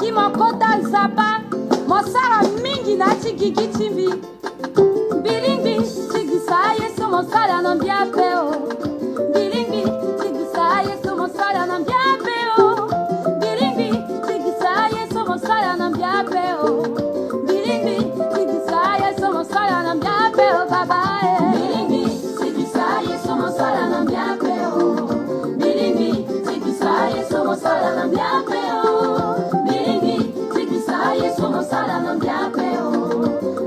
Kimokota Zapa, Mosara Mingi Nati Gigi TV. Bilimbi, Sigisaye, Somosara Nambiapeo. Bilimbi, Sigisaye, Somosara Nambiapeo. Bilimbi, Sigisaye, Somosara Nambiapeo. Bilimbi, Sigisaye, Somosara Nambiapeo, Baba. Bilimbi, Sigisaye, Somosara Nambiapeo. Bilimbi, Sigisaye, Somosara Nambiapeo. Bilimbi, Sigisaye, Somosara Nambiapeo.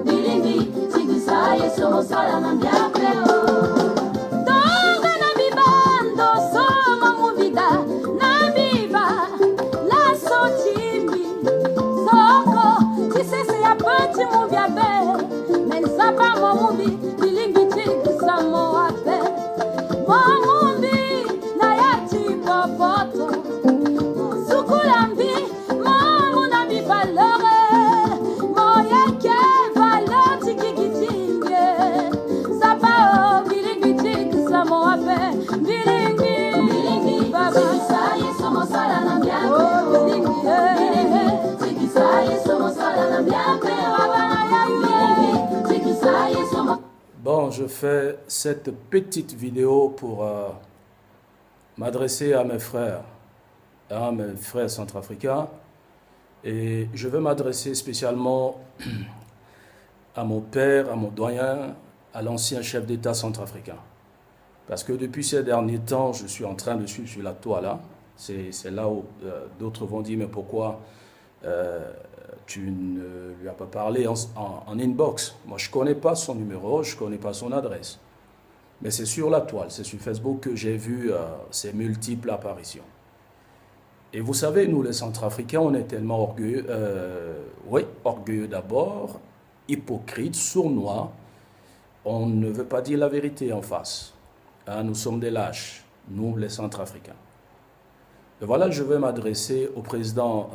Bilimbi, Sigisaye, Somosara Nambiapeo. Donga na bibando, soma muvida, na biba, la sotimbi. Soko, tisese ya pati muvia be, menzapa mo muvi, bilimbi tigisa mo ape. Mo muvi, na yati popoto. Sukulambi, mo na bi valore. Mo yeke valore tikikitinge. Sapa o, bilimbi tigisa mo ape. Bilimbi, baba. Sigisaye, somosala na mbiape. Bilimbi, sigisaye, somosala na mbiape. Bilimbi, sigisaye, somosala. Bon, je fais cette petite vidéo pour m'adresser à mes frères centrafricains, et je veux m'adresser spécialement à mon père, à mon doyen, à l'ancien chef d'État centrafricain. Parce que depuis ces derniers temps, je suis en train de suivre sur la toile. Hein. C'est là où d'autres vont dire, mais pourquoi tu ne lui as pas parlé en inbox? Moi, je ne connais pas son numéro, je ne connais pas son adresse. Mais c'est sur la toile, c'est sur Facebook que j'ai vu ses multiples apparitions. Et vous savez, nous les Centrafricains, on est tellement orgueilleux, orgueilleux d'abord, hypocrites, sournois. On ne veut pas dire la vérité en face. Hein, nous sommes des lâches, nous les Centrafricains. Et voilà, je vais m'adresser au président,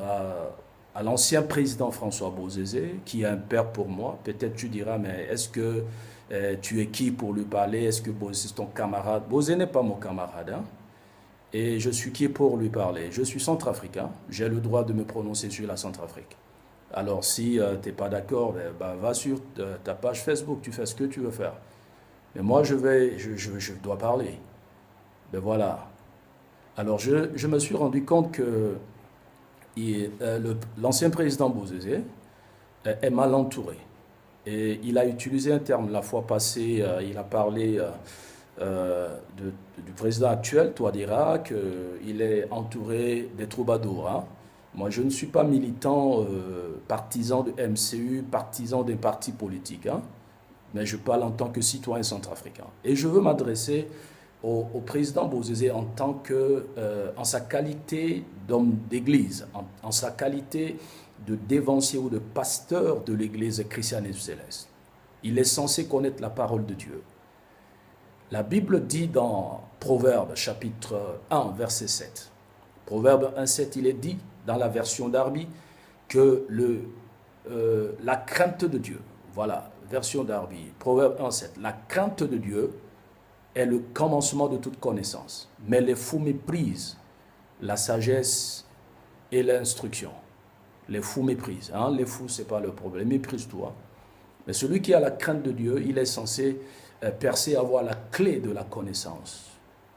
à l'ancien président François Bozizé, qui est un père pour moi. Peut-être tu diras, mais est-ce que tu es qui pour lui parler? Est-ce que Bozizé est ton camarade? Bozizé n'est pas mon camarade. Hein? Et je suis qui pour lui parler? Je suis centrafricain. J'ai le droit de me prononcer sur la Centrafrique. Alors si tu n'es pas d'accord, va sur ta page Facebook, tu fais ce que tu veux faire. Mais moi, je dois parler. Ben voilà. Alors je me suis rendu compte que l'ancien président Bozizé est mal entouré. Et il a utilisé un terme la fois passée, il a parlé du président actuel, Touadéra, qu'il est entouré des troubadours. Hein. Moi, je ne suis pas militant, partisan de MCU, partisan des partis politiques, hein, mais je parle en tant que citoyen centrafricain. Et je veux m'adresser au président Bozizé en sa qualité d'homme d'église, en sa qualité de dévancier ou de pasteur de l'église chrétienne céleste. Il est censé connaître la parole de Dieu. La Bible dit dans Proverbes chapitre 1, verset 7. Proverbe 1, 7, il est dit dans la version Darby que la crainte de Dieu, voilà, version Darby, Proverbe 1, 7, la crainte de Dieu est le commencement de toute connaissance. Mais les fous méprisent la sagesse et l'instruction. Les fous méprisent. Hein? Les fous, ce n'est pas le problème. Méprise toi. Mais celui qui a la crainte de Dieu, il est censé percer, avoir la clé de la connaissance.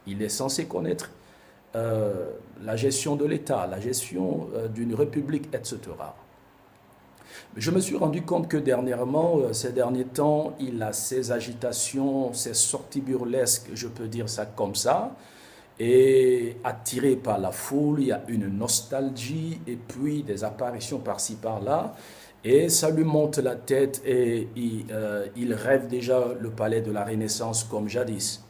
Il est censé connaître la gestion de l'État, la gestion d'une république, etc. Je me suis rendu compte que dernièrement, ces derniers temps, il a ses agitations, ses sorties burlesques, je peux dire ça comme ça, et attiré par la foule, il y a une nostalgie et puis des apparitions par-ci par-là, et ça lui monte la tête et il rêve déjà le palais de la Renaissance comme jadis.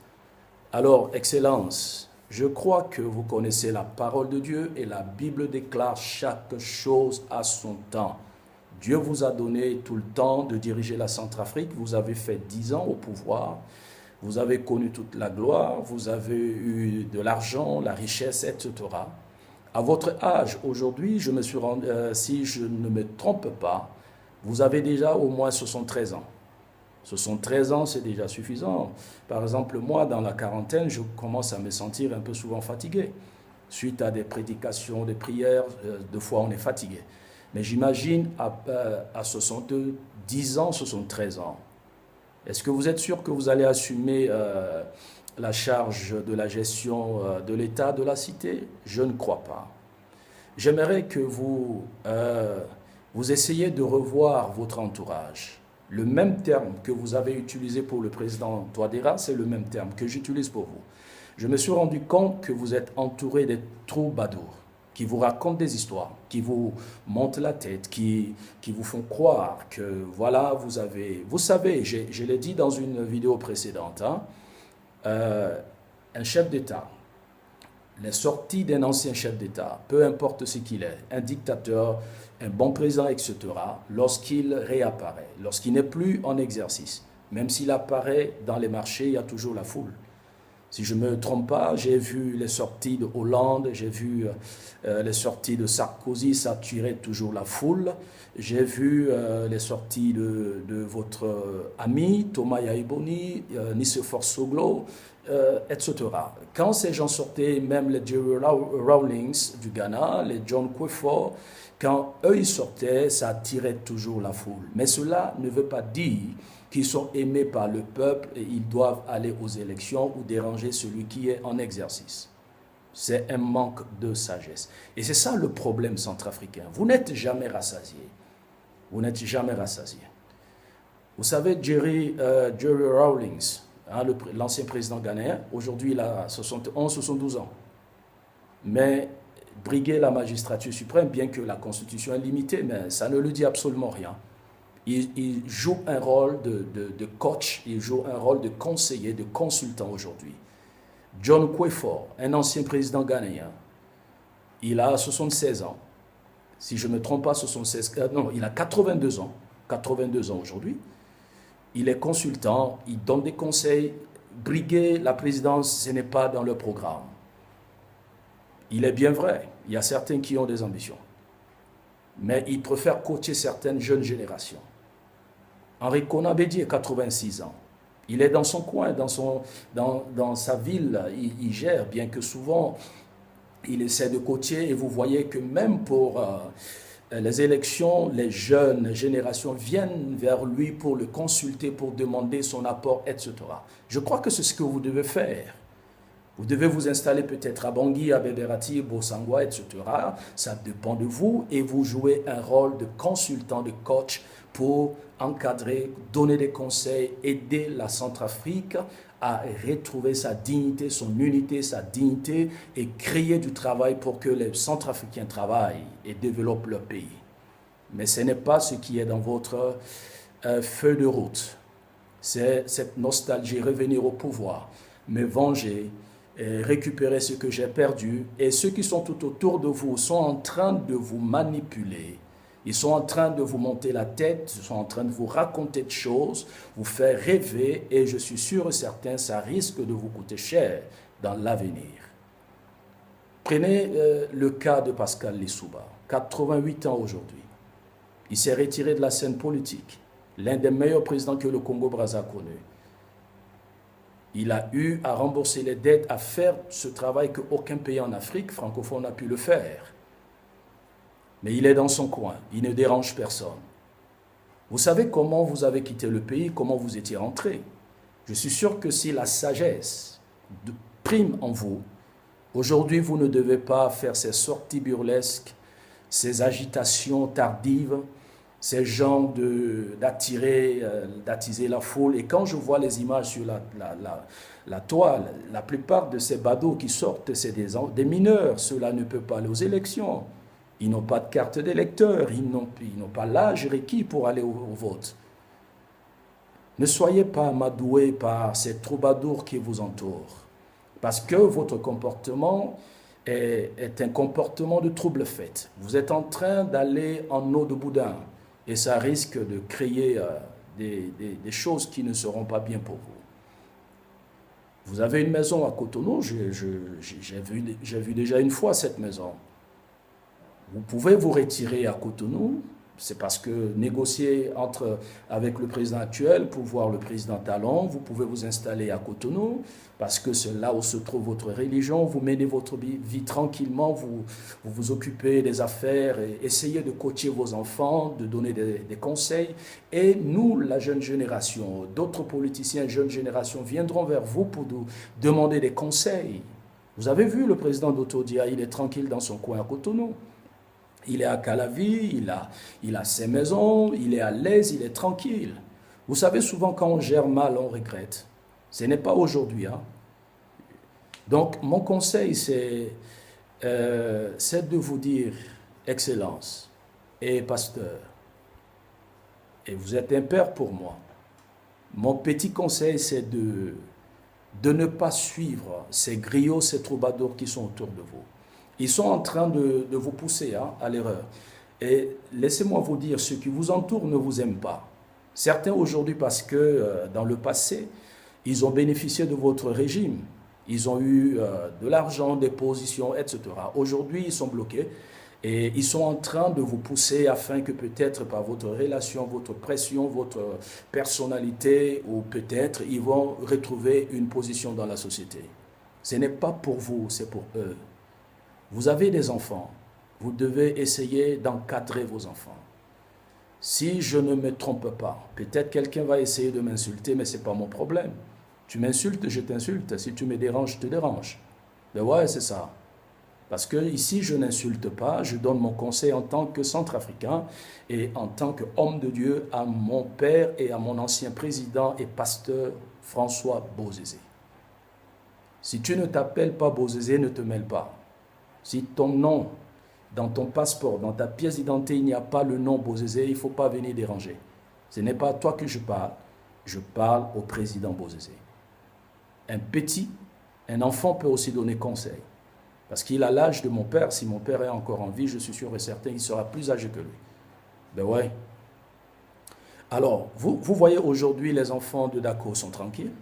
Alors, Excellence, je crois que vous connaissez la parole de Dieu et la Bible déclare chaque chose à son temps. Dieu vous a donné tout le temps de diriger la Centrafrique. Vous avez fait 10 ans au pouvoir. Vous avez connu toute la gloire. Vous avez eu de l'argent, la richesse, etc. À votre âge, aujourd'hui, si je ne me trompe pas, vous avez déjà au moins 73 ans. 73 ans, c'est déjà suffisant. Par exemple, moi, dans la quarantaine, je commence à me sentir un peu souvent fatigué. Suite à des prédications, des prières, deux fois on est fatigué. Mais j'imagine à 70 ans, 73 ans, est-ce que vous êtes sûr que vous allez assumer la charge de la gestion de l'État de la cité? Je ne crois pas. J'aimerais que vous essayiez de revoir votre entourage. Le même terme que vous avez utilisé pour le président Touadéra, c'est le même terme que j'utilise pour vous. Je me suis rendu compte que vous êtes entouré de troubadours qui vous racontent des histoires, qui vous montent la tête, qui vous font croire que voilà, vous avez... Vous savez, je l'ai dit dans une vidéo précédente, hein, un chef d'État, les sorties d'un ancien chef d'État, peu importe ce qu'il est, un dictateur, un bon président, etc., lorsqu'il réapparaît, lorsqu'il n'est plus en exercice, même s'il apparaît dans les marchés, il y a toujours la foule. Si je ne me trompe pas, j'ai vu les sorties de Hollande, j'ai vu les sorties de Sarkozy, ça attirait toujours la foule. J'ai vu les sorties de votre ami Thomas Yaïboni, Nicéphore Soglo, etc. Quand ces gens sortaient, même les Jerry Rawlings du Ghana, les John Kufuor, quand eux ils sortaient, ça attirait toujours la foule. Mais cela ne veut pas dire qu'ils sont aimés par le peuple et ils doivent aller aux élections ou déranger celui qui est en exercice. C'est un manque de sagesse. Et c'est ça le problème centrafricain. Vous n'êtes jamais rassasié. Vous n'êtes jamais rassasié. Vous savez, Jerry Rawlings, hein, l'ancien président ghanéen, aujourd'hui il a 71-72 ans. Mais briguer la magistrature suprême, bien que la constitution est limitée, mais ça ne lui dit absolument rien. Il joue un rôle de coach, il joue un rôle de conseiller, de consultant aujourd'hui. John Kufuor, un ancien président ghanéen, il a 76 ans. Si je ne me trompe pas, 76, non, il a 82 ans. 82 ans aujourd'hui. Il est consultant, il donne des conseils. Briguer la présidence, ce n'est pas dans le programme. Il est bien vrai, il y a certains qui ont des ambitions. Mais il préfère coacher certaines jeunes générations. Henri Konabedi a 86 ans. Il est dans son coin, dans sa ville, il gère, bien que souvent il essaie de coacher. Et vous voyez que même pour les élections, les jeunes générations viennent vers lui pour le consulter, pour demander son apport, etc. Je crois que c'est ce que vous devez faire. Vous devez vous installer peut-être à Bangui, à Beberati, Bosangwa, etc. Ça dépend de vous et vous jouez un rôle de consultant, de coach pour encadrer, donner des conseils, aider la Centrafrique à retrouver sa dignité, son unité, sa dignité et créer du travail pour que les Centrafricains travaillent et développent leur pays. Mais ce n'est pas ce qui est dans votre feuille de route. C'est cette nostalgie, revenir au pouvoir, me venger, et récupérer ce que j'ai perdu. Et ceux qui sont tout autour de vous sont en train de vous manipuler. Ils sont en train de vous monter la tête, ils sont en train de vous raconter des choses, vous faire rêver, et je suis sûr et certain, ça risque de vous coûter cher dans l'avenir. Prenez le cas de Pascal Lissouba, 88 ans aujourd'hui. Il s'est retiré de la scène politique, l'un des meilleurs présidents que le Congo-Brazza a connu. Il a eu à rembourser les dettes, à faire ce travail qu'aucun pays en Afrique francophone n'a pu le faire. Mais il est dans son coin, il ne dérange personne. Vous savez comment vous avez quitté le pays, comment vous étiez rentré. Je suis sûr que si la sagesse prime en vous, aujourd'hui vous ne devez pas faire ces sorties burlesques, ces agitations tardives, ces gens d'attiser la foule. Et quand je vois les images sur la toile, la plupart de ces badauds qui sortent, c'est des mineurs. Ceux-là ne peuvent pas aller aux élections. Ils n'ont pas de carte d'électeur. Ils n'ont pas l'âge requis pour aller au vote. Ne soyez pas amadoués par ces troubadours qui vous entourent. Parce que votre comportement est un comportement de trouble-fête. Vous êtes en train d'aller en eau de boudin. Et ça risque de créer des choses qui ne seront pas bien pour vous. Vous avez une maison à Cotonou, j'ai vu déjà une fois cette maison. Vous pouvez vous retirer à Cotonou, C'est parce que négocier avec le président actuel pour voir le président Talon, vous pouvez vous installer à Cotonou, parce que c'est là où se trouve votre religion, vous menez votre vie tranquillement, vous occupez des affaires, et essayez de coacher vos enfants, de donner des conseils. Et nous, la jeune génération, d'autres politiciens, jeune génération, viendront vers vous pour nous demander des conseils. Vous avez vu le président d'Autodia, il est tranquille dans son coin à Cotonou. Il est à Calavi, il a ses maisons, il est à l'aise, il est tranquille. Vous savez, souvent quand on gère mal, on regrette. Ce n'est pas aujourd'hui. Hein. Donc, mon conseil, c'est de vous dire, Excellence et pasteur, et vous êtes un père pour moi. Mon petit conseil, c'est de ne pas suivre ces griots, ces troubadours qui sont autour de vous. Ils sont en train de vous pousser à l'erreur. Et laissez-moi vous dire, ceux qui vous entourent ne vous aiment pas. Certains aujourd'hui, parce que dans le passé, ils ont bénéficié de votre régime. Ils ont eu de l'argent, des positions, etc. Aujourd'hui, ils sont bloqués et ils sont en train de vous pousser afin que peut-être par votre relation, votre pression, votre personnalité, ou peut-être ils vont retrouver une position dans la société. Ce n'est pas pour vous, c'est pour eux. Vous avez des enfants, vous devez essayer d'encadrer vos enfants. Si je ne me trompe pas, peut-être quelqu'un va essayer de m'insulter, mais ce n'est pas mon problème. Tu m'insultes, je t'insulte. Si tu me déranges, je te dérange. Ben ouais, c'est ça. Parce que ici, je n'insulte pas, je donne mon conseil en tant que centrafricain et en tant qu'homme de Dieu à mon père et à mon ancien président et pasteur François Bozézé. Si tu ne t'appelles pas Bozézé, ne te mêle pas. Si ton nom, dans ton passeport, dans ta pièce d'identité, il n'y a pas le nom Bozézé, il ne faut pas venir déranger. Ce n'est pas à toi que je parle au président Bozézé. Un enfant peut aussi donner conseil. Parce qu'il a l'âge de mon père. Si mon père est encore en vie, je suis sûr et certain, il sera plus âgé que lui. Ben ouais. Alors, vous voyez aujourd'hui, les enfants de Dako sont tranquilles.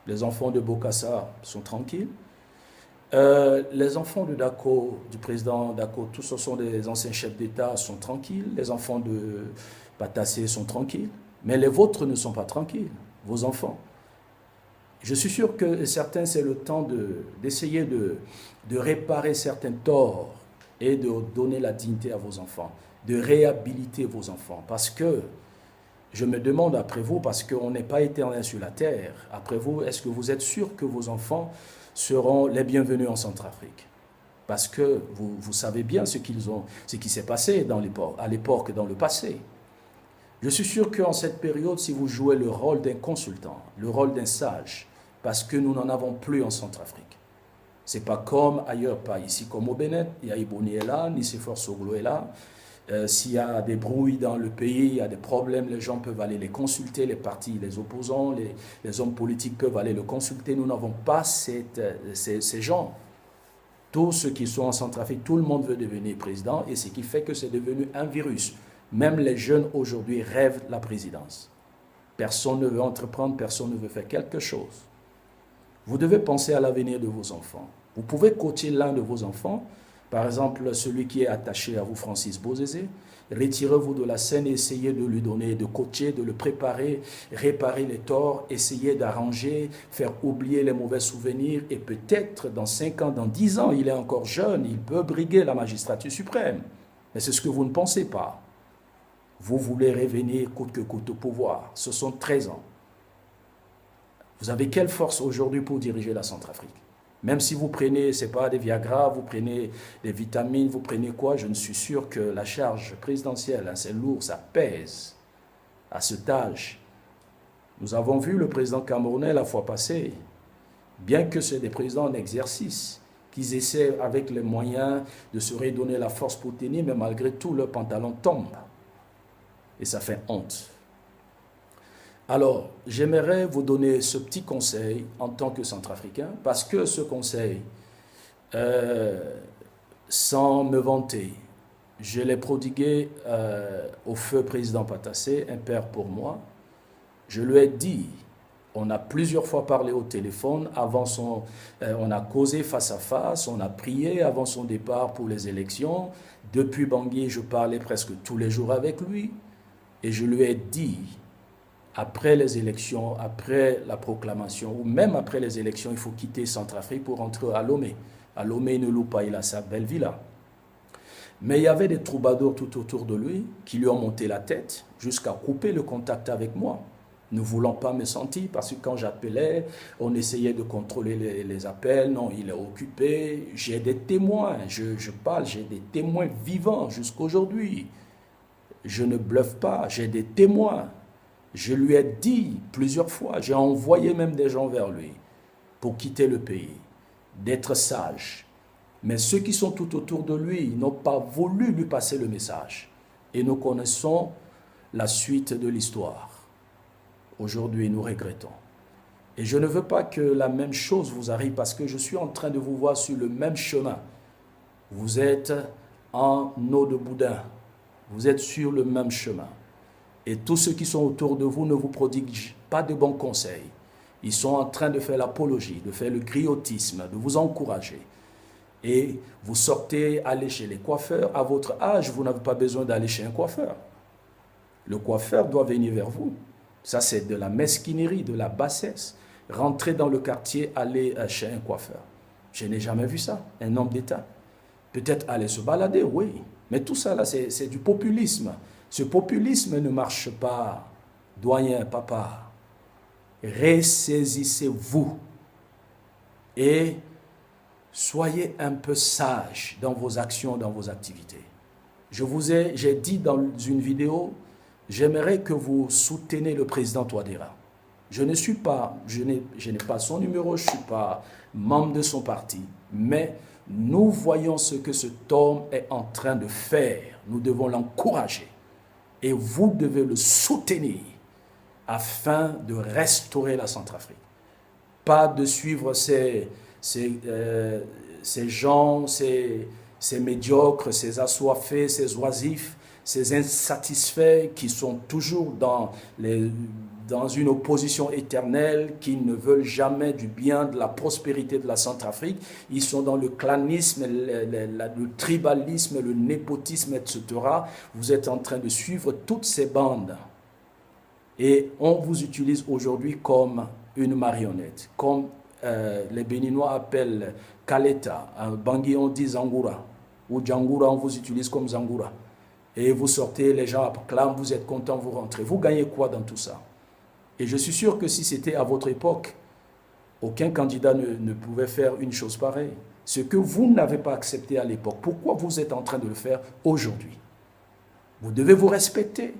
Les enfants de Bokassa sont tranquilles. Les enfants de Dako, du président Dako, tous ce sont des anciens chefs d'État, sont tranquilles. Les enfants de Patassé sont tranquilles. Mais les vôtres ne sont pas tranquilles, vos enfants. Je suis sûr que certains, c'est le temps d'essayer de réparer certains torts et de donner la dignité à vos enfants, de réhabiliter vos enfants. Parce que, je me demande après vous, parce qu'on n'est pas éternel sur la terre, après vous, est-ce que vous êtes sûr que vos enfants seront les bienvenus en Centrafrique? Parce que vous savez bien ce qui s'est passé à l'époque, dans le passé. Je suis sûr qu'en cette période, si vous jouez le rôle d'un consultant, le rôle d'un sage, parce que nous n'en avons plus en Centrafrique. Ce n'est pas comme ailleurs, pas ici comme au Bénin, il y a Iboni est là, Nicéphore Soglo est là. S'il y a des brouilles dans le pays, il y a des problèmes, les gens peuvent aller les consulter, les partis, les opposants, les hommes politiques peuvent aller le consulter. Nous n'avons pas ces gens. Tous ceux qui sont en Centrafrique, tout le monde veut devenir président et ce qui fait que c'est devenu un virus. Même les jeunes aujourd'hui rêvent de la présidence. Personne ne veut entreprendre, personne ne veut faire quelque chose. Vous devez penser à l'avenir de vos enfants. Vous pouvez coacher l'un de vos enfants, par exemple celui qui est attaché à vous, Francis Bozézé. Retirez-vous de la scène et essayez de lui donner, de coacher, de le préparer, réparer les torts, essayez d'arranger, faire oublier les mauvais souvenirs et peut-être dans 5 ans, dans 10 ans, il est encore jeune, il peut briguer la magistrature suprême. Mais c'est ce que vous ne pensez pas. Vous voulez revenir coûte que coûte au pouvoir. Ce sont 13 ans. Vous avez quelle force aujourd'hui pour diriger la Centrafrique? Même si vous prenez, ce n'est pas des Viagra, vous prenez des vitamines, vous prenez quoi, je ne suis sûr que la charge présidentielle, c'est lourd, ça pèse à cet âge. Nous avons vu le président camerounais la fois passée, bien que c'est des présidents en exercice, qu'ils essaient avec les moyens de se redonner la force pour tenir, mais malgré tout, leur pantalon tombe. Et ça fait honte. Alors, j'aimerais vous donner ce petit conseil en tant que Centrafricain, parce que ce conseil, sans me vanter, je l'ai prodigué au feu président Patassé, un père pour moi. Je lui ai dit, On a plusieurs fois parlé au téléphone, on a causé face à face, on a prié avant son départ pour les élections. Depuis Bangui, je parlais presque tous les jours avec lui. Et je lui ai dit, après les élections, après la proclamation, ou même après les élections, il faut quitter Centrafrique pour rentrer à Lomé. À Lomé, il ne loue pas, il a sa belle villa. Mais il y avait des troubadours tout autour de lui qui lui ont monté la tête jusqu'à couper le contact avec moi, ne voulant pas me sentir, parce que quand j'appelais, on essayait de contrôler les appels. Non, il est occupé. J'ai des témoins, je parle, j'ai des témoins vivants jusqu'à aujourd'hui. Je ne bluffe pas, j'ai des témoins. Je lui ai dit plusieurs fois, j'ai envoyé même des gens vers lui pour quitter le pays, d'être sage. Mais ceux qui sont tout autour de lui n'ont pas voulu lui passer le message. Et nous connaissons la suite de l'histoire. Aujourd'hui, nous regrettons. Et je ne veux pas que la même chose vous arrive parce que je suis en train de vous voir sur le même chemin. Vous êtes en eau de boudin. Vous êtes sur le même chemin. Et tous ceux qui sont autour de vous ne vous prodiguent pas de bons conseils. Ils sont en train de faire l'apologie, de faire le griotisme, de vous encourager. Et vous sortez, allez chez les coiffeurs. À votre âge, vous n'avez pas besoin d'aller chez un coiffeur. Le coiffeur doit venir vers vous. Ça, c'est de la mesquinerie, de la bassesse. Rentrer dans le quartier, aller chez un coiffeur. Je n'ai jamais vu ça, un homme d'État. Peut-être aller se balader, oui. Mais tout ça, là, c'est du populisme. Ce populisme ne marche pas. Doyen, papa, ressaisissez-vous et soyez un peu sage dans vos actions, dans vos activités. J'ai dit dans une vidéo, j'aimerais que vous souteniez le président Touadéra. Je n'ai pas son numéro, je ne suis pas membre de son parti, mais nous voyons ce que cet homme est en train de faire. Nous devons l'encourager et vous devez le soutenir afin de restaurer la Centrafrique. Pas de suivre ces gens, ces médiocres, ces assoiffés, ces oisifs, ces insatisfaits qui sont toujours dans une opposition éternelle, qui ne veulent jamais du bien, de la prospérité de la Centrafrique. Ils sont dans le clanisme, le tribalisme, le népotisme, etc. Vous êtes en train de suivre toutes ces bandes. Et on vous utilise aujourd'hui comme une marionnette, comme les Béninois appellent Kaleta, en Bangui on dit Zangoura, ou Djangoura on vous utilise comme Zangoura. Et vous sortez, les gens acclament, vous êtes contents, vous rentrez. Vous gagnez quoi dans tout ça? Et je suis sûr que si c'était à votre époque, aucun candidat ne pouvait faire une chose pareille. Ce que vous n'avez pas accepté à l'époque, pourquoi vous êtes en train de le faire aujourd'hui? Vous devez vous respecter.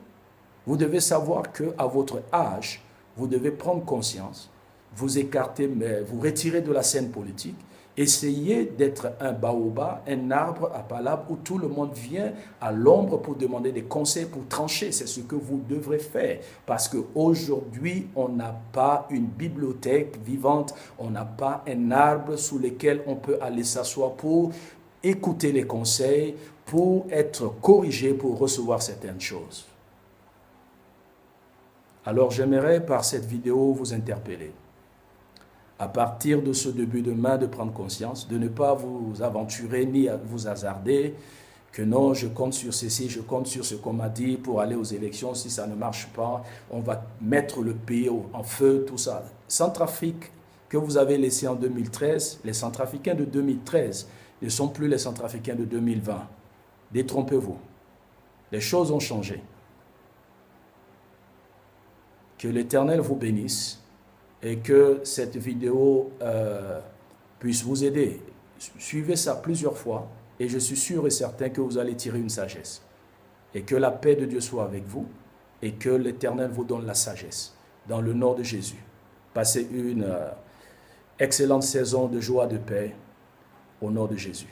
Vous devez savoir qu'à votre âge, vous devez prendre conscience, vous écarter, mais vous retirer de la scène politique, essayez d'être un baobab, un arbre à palabre où tout le monde vient à l'ombre pour demander des conseils, pour trancher. C'est ce que vous devrez faire. Parce qu'aujourd'hui, on n'a pas une bibliothèque vivante, on n'a pas un arbre sous lequel on peut aller s'asseoir pour écouter les conseils, pour être corrigé, pour recevoir certaines choses. Alors j'aimerais par cette vidéo vous interpeller. À partir de ce début de main, de prendre conscience, de ne pas vous aventurer ni vous hasarder, que non, je compte sur ceci, je compte sur ce qu'on m'a dit pour aller aux élections. Si ça ne marche pas, on va mettre le pays en feu, tout ça. Centrafrique que vous avez laissé en 2013, les Centrafricains de 2013 ne sont plus les Centrafricains de 2020. Détrompez-vous. Les choses ont changé. Que l'Éternel vous bénisse et que cette vidéo puisse vous aider. Suivez ça plusieurs fois et je suis sûr et certain que vous allez tirer une sagesse. Et que la paix de Dieu soit avec vous et que l'Éternel vous donne la sagesse. Dans le nom de Jésus. Passez une excellente saison de joie, de paix au nom de Jésus.